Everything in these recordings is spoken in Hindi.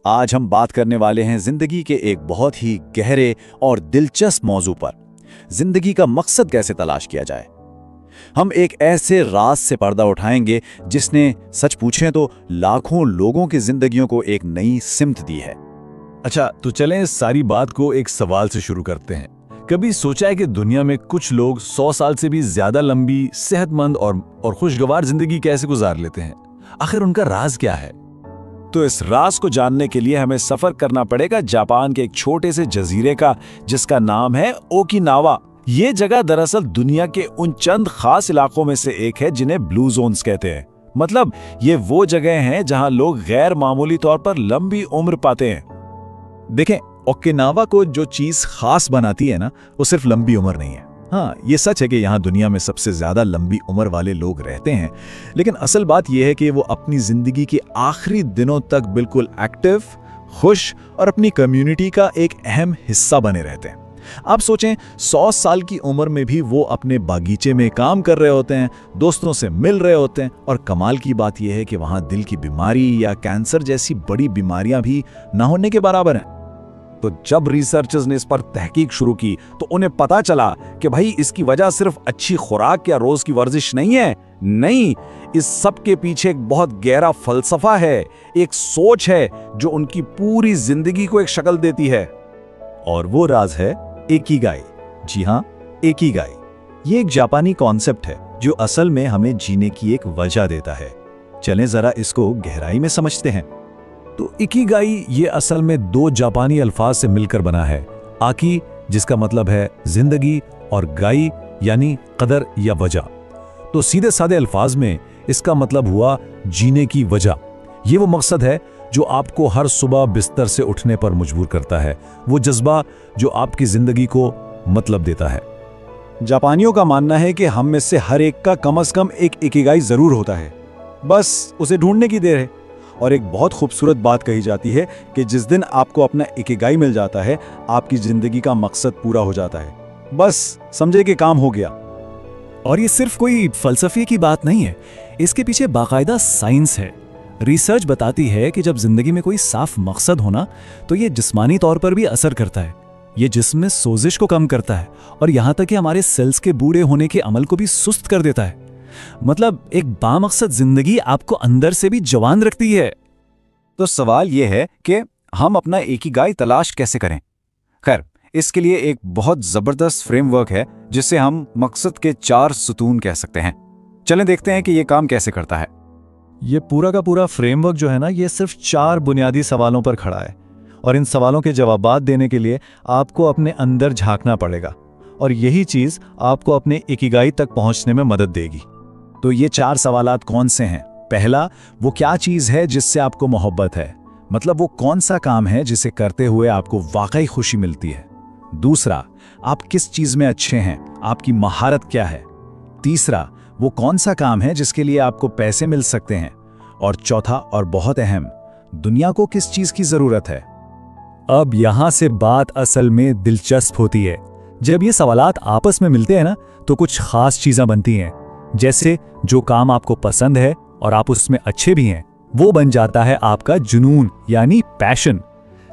आज हम बात करने वाले हैं जिंदगी के एक बहुत ही गहरे और दिलचस्प मौजू पर। जिंदगी का मकसद कैसे तलाश किया जाए। हम एक ऐसे राज से पर्दा उठाएंगे जिसने सच पूछें तो लाखों लोगों की जिंदगियों को एक नई सिमत दी है। अच्छा, तो चलें इस सारी बात को एक सवाल से शुरू करते हैं। कभी सोचा है कि दुनिया में कुछ लोग 100 साल से भी ज्यादा लंबी, सेहतमंद और खुशगवार जिंदगी कैसे गुजार लेते हैं? आखिर उनका राज क्या है? तो इस राज को जानने के लिए हमें सफर करना पड़ेगा जापान के एक छोटे से जजीरे का, जिसका नाम है ओकिनावा। ये जगह दरअसल दुनिया के उन चंद खास इलाकों में से एक है जिन्हें ब्लू जोन्स कहते हैं। मतलब ये वो जगह हैं जहां लोग गैर मामूली तौर पर लंबी उम्र पाते हैं। देखें, ओकिनावा को जो चीज खास बनाती है ना, वो सिर्फ लंबी उम्र नहीं है। हाँ, ये सच है कि यहाँ दुनिया में सबसे ज्यादा लंबी उम्र वाले लोग रहते हैं, लेकिन असल बात यह है कि वो अपनी जिंदगी के आखिरी दिनों तक बिल्कुल एक्टिव, खुश और अपनी कम्युनिटी का एक अहम हिस्सा बने रहते हैं। आप सोचें, 100 साल की उम्र में भी वो अपने बागीचे में काम कर रहे होते हैं, दोस्तों से मिल रहे होते हैं, और कमाल की बात यह है कि वहाँ दिल की बीमारी या कैंसर जैसी बड़ी बीमारियां भी ना होने के बराबर हैं। तो जब रिसर्चर्स ने इस पर तहकीक शुरू की तो उन्हें पता चला कि भाई इसकी वजह सिर्फ अच्छी खुराक या रोज की वर्जिश नहीं है। नहीं, इस सब के पीछे एक बहुत गहरा फलसफा है, एक सोच है जो उनकी पूरी जिंदगी को एक शक्ल देती है। और वो राज है इकिगाई। जी हाँ, इकिगाई। ये एक जापानी कॉन्सेप्ट है जो असल में हमें जीने की एक वजह देता है। चलें जरा इसको गहराई में समझते हैं। तो इकिगाई ये असल में दो जापानी अल्फाज से मिलकर बना है। आकी जिसका मतलब है जिंदगी, और गाई यानी कदर या वजह। तो सीधे साधे अल्फाज में इसका मतलब हुआ जीने की वजह। ये वो मकसद है जो आपको हर सुबह बिस्तर से उठने पर मजबूर करता है, वो जज्बा जो आपकी जिंदगी को मतलब देता है। जापानियों का मानना है कि हम में से हर एक का कम से कम एक इकिगाई जरूर होता है, बस उसे ढूंढने की देर है। और एक बहुत खूबसूरत बात कही जाती है कि जिस दिन आपको अपना इकिगाई मिल जाता है, आपकी जिंदगी का मकसद पूरा हो जाता है। बस समझे कि काम हो गया। और ये सिर्फ कोई फलसफे की बात नहीं है, इसके पीछे बाकायदा साइंस है। रिसर्च बताती है कि जब जिंदगी में कोई साफ मकसद होना, तो ये जिस्मानी तौर पर भी असर करता है। ये जिस्म में सोजिश को कम करता है और यहां तक कि हमारे सेल्स के बूढ़े होने के अमल को भी सुस्त कर देता है। मतलब एक बामकसद जिंदगी आपको अंदर से भी जवान रखती है। तो सवाल यह है कि हम अपना इकिगाई तलाश कैसे करें। खैर, इसके लिए एक बहुत जबरदस्त फ्रेमवर्क है जिसे हम मकसद के 4 सुतून कह सकते हैं। चलें देखते हैं कि यह काम कैसे करता है। ये पूरा का पूरा फ्रेमवर्क जो है ना, ये सिर्फ 4 बुनियादी सवालों पर खड़ा है, और इन सवालों के जवाबात देने के लिए आपको अपने अंदर झांकना पड़ेगा, और यही चीज आपको अपने इकिगाई तक पहुंचने में मदद देगी। तो ये 4 सवालात कौन से हैं? पहला, वो क्या चीज है जिससे आपको मोहब्बत है, मतलब वो कौन सा काम है जिसे करते हुए आपको वाकई खुशी मिलती है। दूसरा, आप किस चीज में अच्छे हैं, आपकी महारत क्या है। तीसरा, वो कौन सा काम है जिसके लिए आपको पैसे मिल सकते हैं। और चौथा और बहुत अहम, दुनिया को किस चीज की जरूरत है। अब यहां से बात असल में दिलचस्प होती है। जब ये सवालात आपस में मिलते हैं ना, तो कुछ खास चीजें बनती हैं। जैसे जो काम आपको पसंद है और आप उसमें अच्छे भी हैं, वो बन जाता है आपका जुनून यानी पैशन।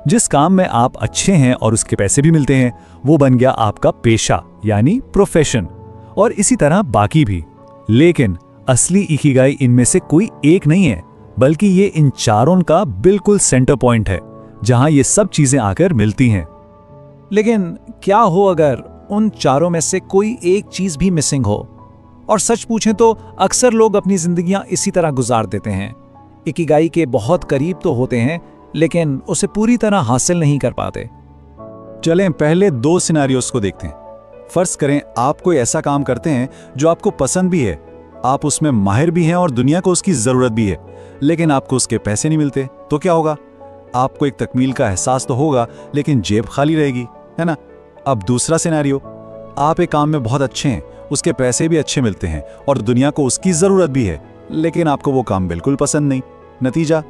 जिस काम में आप अच्छे हैं और उसके पैसे भी मिलते हैं, वो बन गया आपका पेशा यानी प्रोफेशन। और इसी तरह बाकी भी। लेकिन असली इकिगाई इनमें से कोई एक नहीं है, बल्कि ये इन चारों का बिल्कुल सेंटर पॉइंट है, जहां ये सब चीजें आकर मिलती हैं। लेकिन क्या हो अगर उन चारों में से कोई एक चीज भी मिसिंग हो? और सच पूछें तो अक्सर लोग अपनी जिंदगियां इसी तरह गुजार देते हैं। इकिगाई के बहुत करीब तो होते हैं, लेकिन उसे पूरी तरह हासिल नहीं कर पाते। चलें पहले 2 सिनेरियोस को देखते हैं। फर्ज करें आप कोई ऐसा काम करते हैं जो आपको पसंद भी है, आप उसमें माहिर भी हैं और दुनिया को उसकी जरूरत भी है, लेकिन आपको उसके पैसे नहीं मिलते। तो क्या होगा? आपको एक तकमील का एहसास तो होगा, लेकिन जेब खाली रहेगी, है ना। अब दूसरा सिनेरियो, आप एक काम में बहुत अच्छे हैं, उसके पैसे भी अच्छे मिलते हैं और दुनिया को उसकी जरूरत भी है, लेकिन आपको वो काम बिल्कुल पसंद नहीं। नतीजा,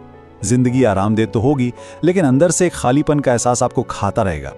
जिंदगी आरामदेह तो होगी, लेकिन अंदर से एक खालीपन का एहसास आपको खाता रहेगा।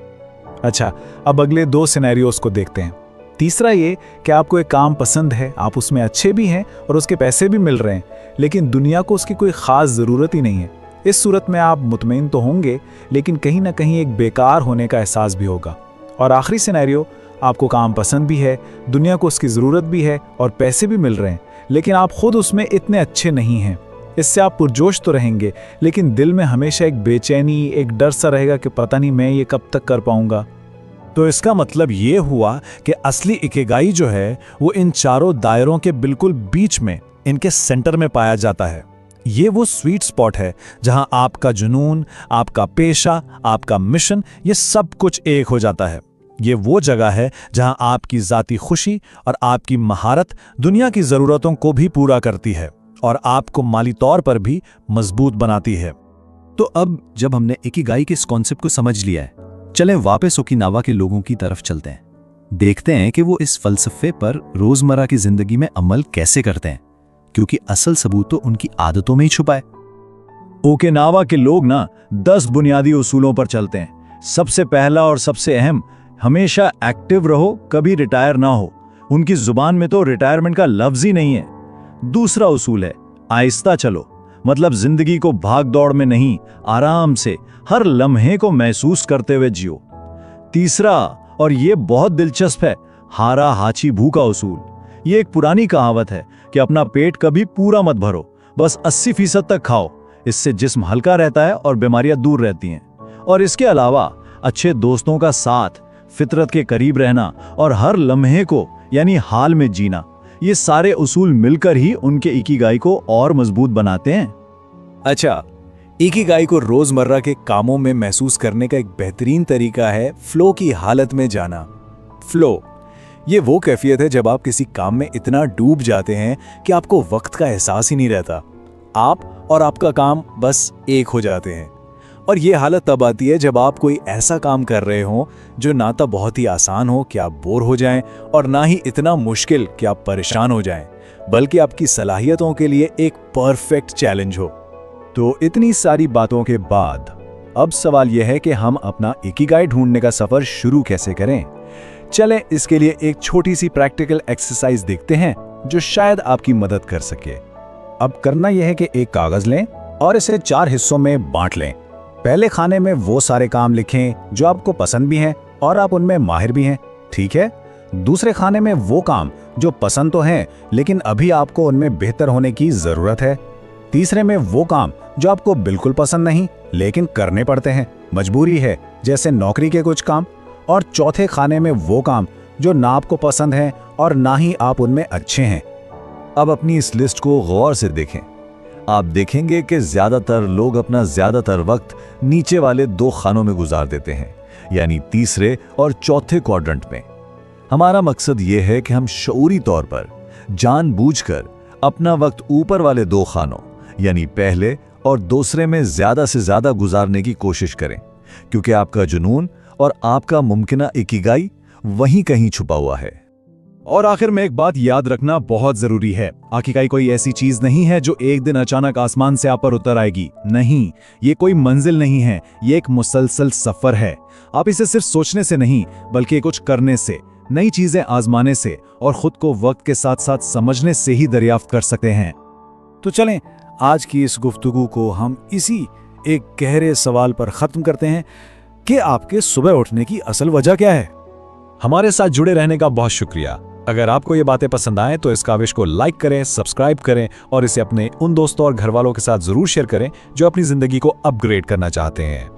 अच्छा, अब अगले 2 सिनेरियोस को देखते हैं। तीसरा ये कि आपको एक काम पसंद है, आप उसमें अच्छे भी हैं और उसके पैसे भी मिल रहे हैं, लेकिन दुनिया को उसकी कोई खास ज़रूरत ही नहीं है। इस सूरत में आप मुतमईन तो होंगे, लेकिन कहीं ना कहीं एक बेकार होने का एहसास भी होगा। और आखिरी सिनेरियो, आपको काम पसंद भी है, दुनिया को उसकी ज़रूरत भी है और पैसे भी मिल रहे हैं, लेकिन आप खुद उसमें इतने अच्छे नहीं हैं। इससे आप पुरजोश तो रहेंगे, लेकिन दिल में हमेशा एक बेचैनी, एक डर सा रहेगा कि पता नहीं मैं ये कब तक कर पाऊंगा। तो इसका मतलब ये हुआ कि असली इकिगाई जो है वो इन चारों दायरों के बिल्कुल बीच में, इनके सेंटर में पाया जाता है। ये वो स्वीट स्पॉट है जहां आपका जुनून, आपका पेशा, आपका मिशन, ये सब कुछ एक हो जाता है। ये वो जगह है जहां आपकी जाती खुशी और आपकी महारत दुनिया की ज़रूरतों को भी पूरा करती है और आपको माली तौर पर भी मजबूत बनाती है। तो अब जब हमने इकिगाई के इस कॉन्सेप्ट को समझ लिया है, चलें वापस ओकिनावा के लोगों की तरफ चलते हैं। देखते हैं कि वो इस फलसफे पर रोजमर्रा की जिंदगी में अमल कैसे करते हैं, क्योंकि असल सबूत तो उनकी आदतों में ही छुपा है। ओकिनावा के लोग ना 10 बुनियादी उसूलों पर चलते हैं। सबसे पहला और सबसे अहम, हमेशा एक्टिव रहो, कभी रिटायर ना हो। उनकी जुबान में तो रिटायरमेंट का लफ्ज ही नहीं है। दूसरा उसूल है आहिस्ता चलो, मतलब जिंदगी को भाग दौड़ में नहीं, आराम से हर लम्हे को महसूस करते हुए जियो। तीसरा, और ये बहुत दिलचस्प है, हारा हाची भूखा उसूल। ये एक पुरानी कहावत है कि अपना पेट कभी पूरा मत भरो, बस 80% तक खाओ। इससे जिस्म हल्का रहता है और बीमारियां दूर रहती हैं। और इसके अलावा अच्छे दोस्तों का साथ, फितरत के करीब रहना और हर लम्हे को यानी हाल में जीना, ये सारे उसूल मिलकर ही उनके इकिगाई को और मजबूत बनाते हैं। अच्छा, इकिगाई को रोजमर्रा के कामों में महसूस करने का एक बेहतरीन तरीका है फ्लो की हालत में जाना। फ्लो ये वो कैफियत है जब आप किसी काम में इतना डूब जाते हैं कि आपको वक्त का एहसास ही नहीं रहता। आप और आपका काम बस एक हो जाते हैं। और ये हालत तब आती है जब आप कोई ऐसा काम कर रहे हो जो ना तो बहुत ही आसान हो कि आप बोर हो जाएं और ना ही इतना मुश्किल कि आप परेशान हो जाएं, बल्कि आपकी सलाहियतों के लिए एक परफेक्ट चैलेंज हो। तो इतनी सारी बातों के बाद अब सवाल यह है कि हम अपना इकिगाई ढूंढने का सफर शुरू कैसे करें। चलें इसके लिए एक छोटी सी प्रैक्टिकल एक्सरसाइज देखते हैं जो शायद आपकी मदद कर सके। अब करना यह है कि एक कागज लें और इसे 4 हिस्सों में बांट लें। पहले खाने में वो सारे काम लिखें जो आपको पसंद भी हैं और आप उनमें माहिर भी हैं, ठीक है। दूसरे खाने में वो काम जो पसंद तो हैं लेकिन अभी आपको उनमें बेहतर होने की जरूरत है। तीसरे में वो काम जो आपको बिल्कुल पसंद नहीं लेकिन करने पड़ते हैं, मजबूरी है, जैसे नौकरी के कुछ काम। और चौथे खाने में वो काम जो ना आपको पसंद है और ना ही आप उनमें अच्छे हैं। अब अपनी इस लिस्ट को गौर से देखें। आप देखेंगे कि ज्यादातर लोग अपना ज्यादातर वक्त नीचे वाले 2 खानों में गुजार देते हैं, यानी तीसरे और चौथे क्वाड्रेंट में। हमारा मकसद यह है कि हम शऊरी तौर पर जानबूझकर अपना वक्त ऊपर वाले 2 खानों यानी पहले और दूसरे में ज्यादा से ज्यादा गुजारने की कोशिश करें, क्योंकि आपका जुनून और आपका मुमकिना इकिगाई वहीं कहीं छुपा हुआ है। और आखिर में एक बात याद रखना बहुत जरूरी है, इकिगाई कोई ऐसी चीज नहीं है जो एक दिन अचानक आसमान से आप पर उतर आएगी। नहीं, ये कोई मंजिल नहीं है, ये एक मुसलसल सफर है। आप इसे सिर्फ सोचने से नहीं बल्कि कुछ करने से, नई चीजें आजमाने से और खुद को वक्त के साथ साथ समझने से ही दरियाफ्त कर सकते हैं। तो चलें आज की इस गुफ्तगू को हम इसी एक गहरे सवाल पर खत्म करते हैं कि आपके सुबह उठने की असल वजह क्या है। हमारे साथ जुड़े रहने का बहुत शुक्रिया। अगर आपको ये बातें पसंद आए तो इस काविश को लाइक करें, सब्सक्राइब करें और इसे अपने उन दोस्तों और घर वालों के साथ जरूर शेयर करें जो अपनी जिंदगी को अपग्रेड करना चाहते हैं।